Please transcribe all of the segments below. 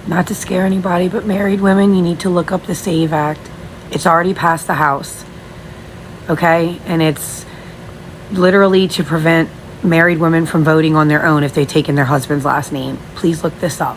Not to scare anybody, but married women, you need to look up the SAVE Act. It's already passed the House, okay? And it's literally to prevent married women from voting on their own if they've taken their husband's last name. Please look this up.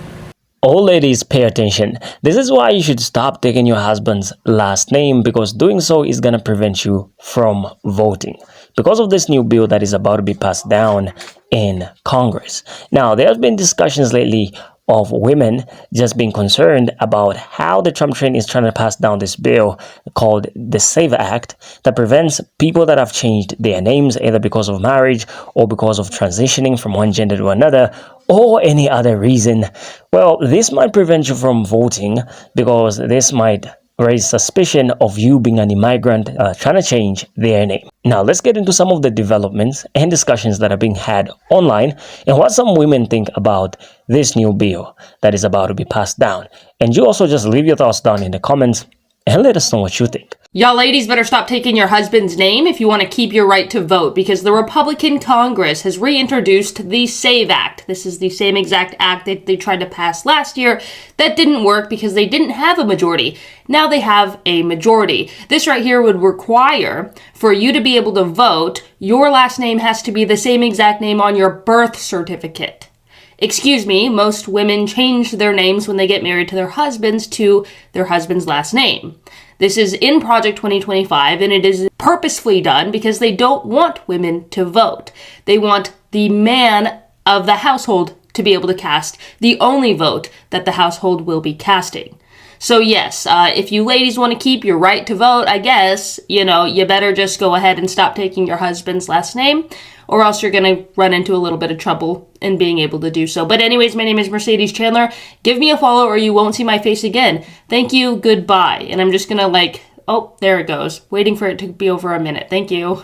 All ladies, pay attention. This is why you should stop taking your husband's last name, because doing so is going to prevent you from voting because of this new bill that is about to be passed down in Congress. Now, there have been discussions lately of women just being concerned about how the Trump train is trying to pass down this bill called the SAVE Act that prevents people that have changed their names either because of marriage or because of transitioning from one gender to another or any other reason. Well, this might prevent you from voting because this might raise suspicion of you being an immigrant trying to change their name. Now, let's get into some of the developments and discussions that are being had online and what some women think about this new bill that is about to be passed down. And you also just leave your thoughts down in the comments and let us know what you think. Y'all ladies better stop taking your husband's name if you want to keep your right to vote, because the Republican Congress has reintroduced the SAVE Act. This is the same exact act that they tried to pass last year. That didn't work because they didn't have a majority. Now they have a majority. This right here would require for you to be able to vote, your last name has to be the same exact name on your birth certificate. Excuse me, most women change their names when they get married to their husband's last name. This is in Project 2025, and it is purposefully done because they don't want women to vote. They want the man of the household to be able to cast the only vote that the household will be casting. So yes, if you ladies want to keep your right to vote, I guess, you better just go ahead and stop taking your husband's last name, or else you're going to run into a little bit of trouble in being able to do so. But anyways, my name is Mercedes Chandler. Give me a follow or you won't see my face again. Thank you, goodbye. And I'm just going to oh, there it goes. Waiting for it to be over a minute. Thank you.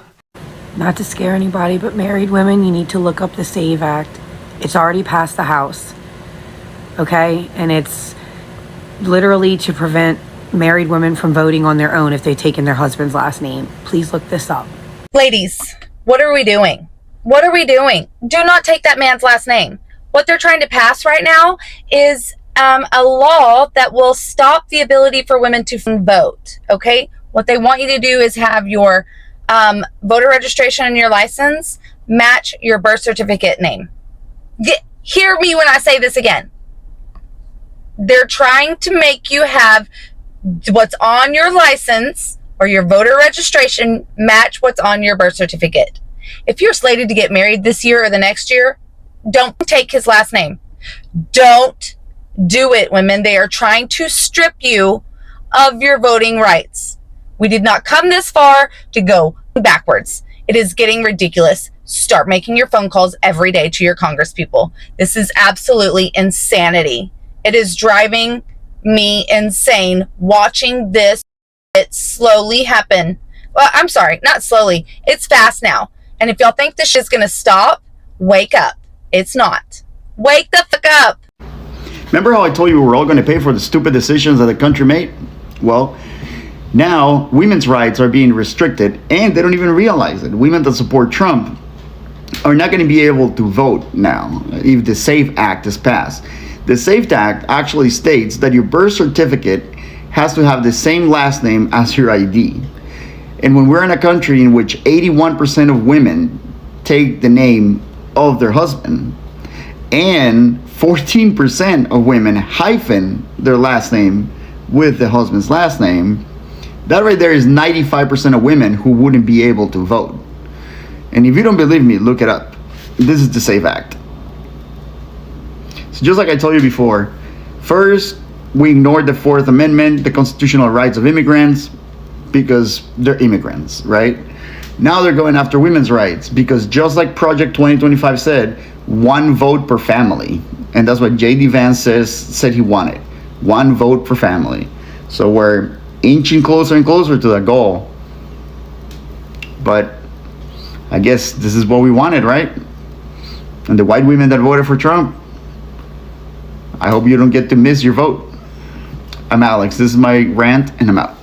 Not to scare anybody, but married women, you need to look up the SAVE Act. It's already passed the House, okay? And it's literally to prevent married women from voting on their own if they've taken their husband's last name. Please look this up. Ladies, what are we doing? What are we doing? Do not take that man's last name. What they're trying to pass right now is a law that will stop the ability for women to vote, okay? What they want you to do is have your voter registration and your license match your birth certificate name. Hear me when I say this again. They're trying to make you have what's on your license or your voter registration match what's on your birth certificate. If you're slated to get married this year or the next year, don't take his last name. Don't do it, women. They are trying to strip you of your voting rights. We did not come this far to go backwards. It is getting ridiculous. Start making your phone calls every day to your Congress people. This is absolutely insanity. It is driving me insane watching this slowly happen. Well, I'm sorry, not slowly. It's fast now. And if y'all think this shit's going to stop, wake up. It's not. Wake the fuck up. Remember how I told you we were all going to pay for the stupid decisions that the country made? Well, now women's rights are being restricted and they don't even realize it. Women that support Trump are not going to be able to vote now if the SAFE Act is passed. The SAFE Act actually states that your birth certificate has to have the same last name as your ID. And when we're in a country in which 81% of women take the name of their husband and 14% of women hyphen their last name with the husband's last name, that right there is 95% of women who wouldn't be able to vote. And if you don't believe me, look it up. This is the SAFE Act. So just like I told you before, first, we ignored the Fourth Amendment, the constitutional rights of immigrants, because they're immigrants, right? Now they're going after women's rights because just like Project 2025 said, one vote per family. And that's what J.D. Vance said he wanted. One vote per family. So we're inching closer and closer to that goal. But I guess this is what we wanted, right? And the white women that voted for Trump, I hope you don't get to miss your vote. I'm Alex. This is my rant, and I'm out.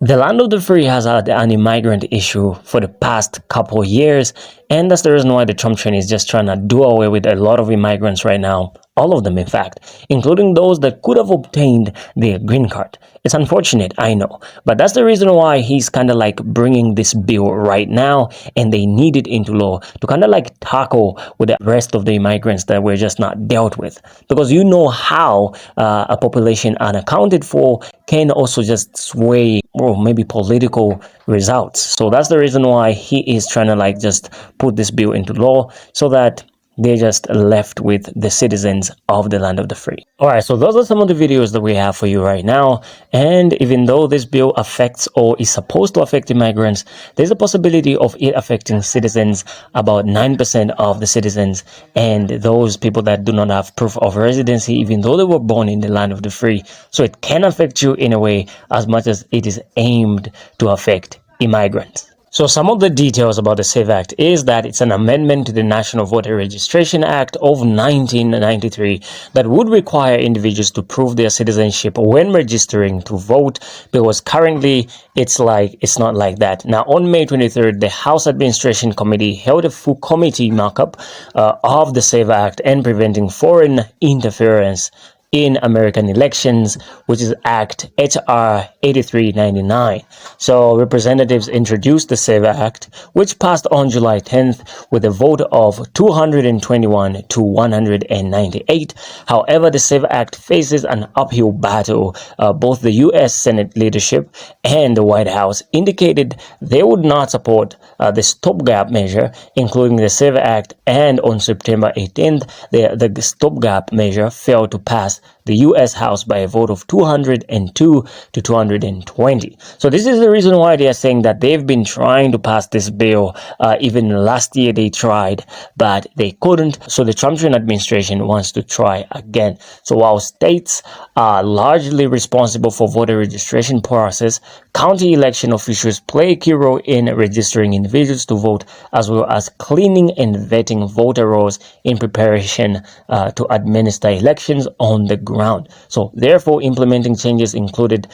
The land of the free has had an immigrant issue for the past couple of years, and that's the reason why the Trump train is just trying to do away with a lot of immigrants right now All of them, in fact, including those that could have obtained their green card. It's unfortunate, I know, but that's the reason why he's kind of like bringing this bill right now, and they need it into law to kind of like tackle with the rest of the immigrants that were just not dealt with. Because you know how a population unaccounted for can also just sway, or maybe political results. So that's the reason why he is trying to like just put this bill into law, so that they're just left with the citizens of the land of the free. Alright, so those are some of the videos that we have for you right now. And even though this bill affects, or is supposed to affect, immigrants, there's a possibility of it affecting citizens, about 9% of the citizens, and those people that do not have proof of residency, even though they were born in the land of the free. So it can affect you in a way as much as it is aimed to affect immigrants. So some of the details about the SAVE Act is that it's an amendment to the National Voter Registration Act of 1993 that would require individuals to prove their citizenship when registering to vote, because currently it's not like that. Now, on May 23rd, the House Administration Committee held a full committee markup of the SAVE Act and Preventing Foreign Interference in American Elections, which is Act HR 8399. So representatives introduced the SAVE Act, which passed on July 10th with a vote of 221 to 198. However, the SAVE Act faces an uphill battle. Both the U.S. Senate leadership and the White House indicated they would not support the stopgap measure, including the SAVE Act, and on September 18th, the stopgap measure failed to pass the U.S. House by a vote of 202 to 220. So this is the reason why they are saying that they've been trying to pass this bill. Even last year they tried, but they couldn't. So the Trump administration wants to try again. So while states are largely responsible for voter registration process, county election officials play a key role in registering individuals to vote, as well as cleaning and vetting voter rolls in preparation to administer elections on the ground. So therefore, implementing changes included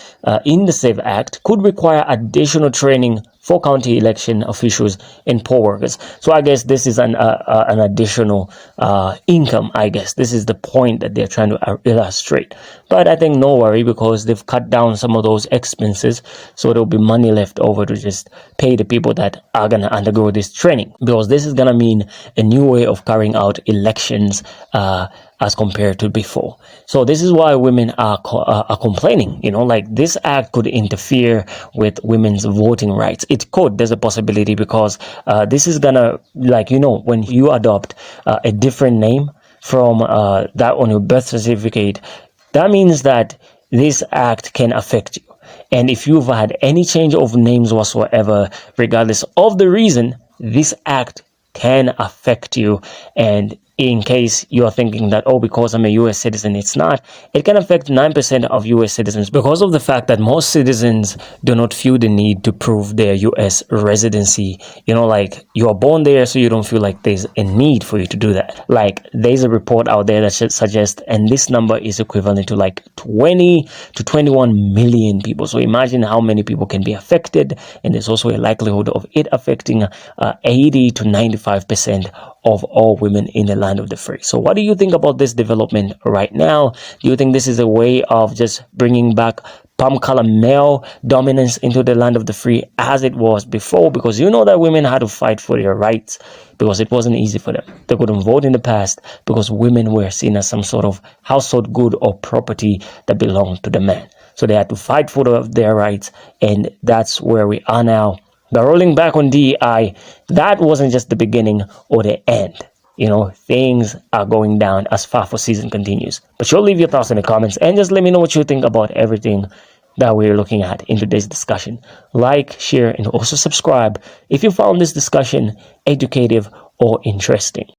in the SAVE Act could require additional training for county election officials and poll workers. So I guess this is an additional income. I guess this is the point that they're trying to illustrate. But I think no worry, because they've cut down some of those expenses, so there'll be money left over to just pay the people that are gonna undergo this training, because this is gonna mean a new way of carrying out elections as compared to before. So this is why women are complaining. You know, like this act could interfere with women's voting rights. It could. There's a possibility, because this is gonna, like, you know, when you adopt a different name from that on your birth certificate, that means that this act can affect you. And if you've had any change of names whatsoever, regardless of the reason, this act can affect you. And in case you're thinking that, oh, because I'm a US citizen, it's not, it can affect 9% of US citizens, because of the fact that most citizens do not feel the need to prove their US residency. You know, like, you are born there, so you don't feel like there's a need for you to do that. Like, there's a report out there that should suggest, and this number is equivalent to like 20 to 21 million people. So imagine how many people can be affected, and there's also a likelihood of it affecting 80 to 95% of all women in the land of the free. So what do you think about this development right now? Do you think this is a way of just bringing back palm color male dominance into the land of the free as it was before? Because you know that women had to fight for their rights, because it wasn't easy for them. They couldn't vote in the past because women were seen as some sort of household good or property that belonged to the man. So they had to fight for their rights, and that's where we are now. The rolling back on DEI, that wasn't just the beginning or the end. You know, things are going down as FAFO season continues. But you'll leave your thoughts in the comments, and just let me know what you think about everything that we're looking at in today's discussion. Like, share, and also subscribe if you found this discussion educative or interesting.